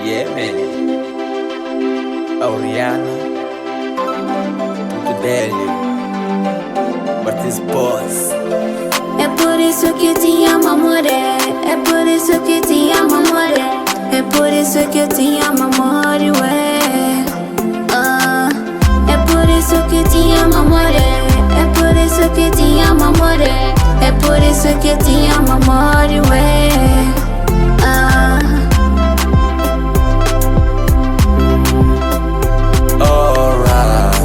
Yeah, man. Auriana, tudo dele, Martins Boss. É por isso que te amo, amor. É por isso que te amo, amor. É por isso que eu te amo, amor. É por isso que te amo, amor. É por isso que te amo, amor. É por isso que eu te amo, amor. Alright,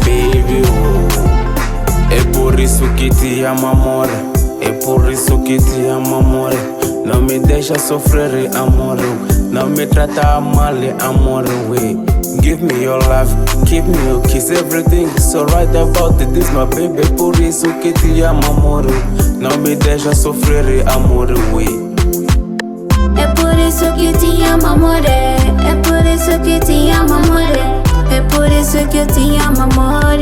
baby. É por isso que te amo, amor. É por isso que te amo, amor. Não me deixa sofrer, amor. Não me trata mal, amor. Give me your love, give me your kiss. Everything is alright about it, this my baby. Por isso que te amo, amor. Não me deixa sofrer, amor. É por isso que te amo, amor. É por isso que te amo, amor. É por isso que eu te amo, amor.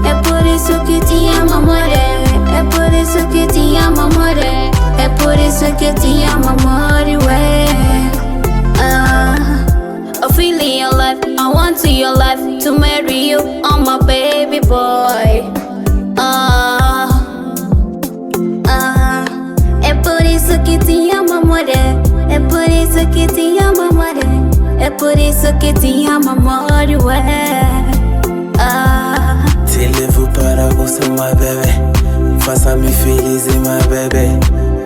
É por isso que te amo, amor. É por isso que te amo, amor. É por isso que eu te amo, amor. I feel in your life, I want to your life to marry you, oh my baby boy. É por isso que te amo, amor. É por isso que te amo, amor. É por isso que te amo, amor. Te levo para você, my baby. Faça-me feliz, my baby.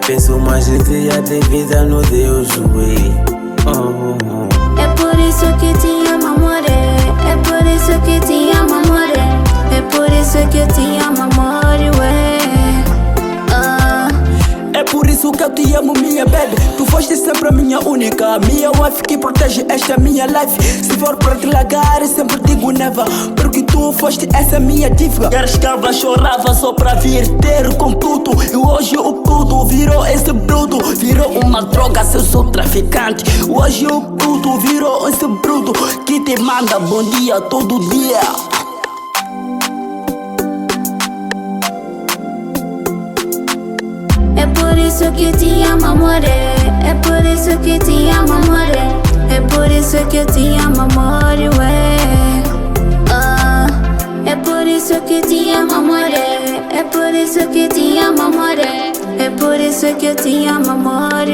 Penso mais dia de vida no Deus, É por isso que te amo, amor. É por isso que te amo, amor. É por isso que eu te amo, amor. É por isso que eu te amo, minha baby. Tu foste sempre a minha única, minha wife que protege esta minha life. Se for para te largar, sempre digo never, porque tu foste essa minha diva. Era escrava, chorava só pra vir ter com tudo. E hoje o puto virou esse bruto. Virou uma droga, se eu sou traficante. Hoje o puto virou esse bruto que te manda bom dia todo dia. É por isso que te amo, amor. É por isso que te amo, amor. É por isso que eu te amo, amor. É por isso que te amo, amor. É por isso que te amo, amor. É por isso que eu te amo, amor.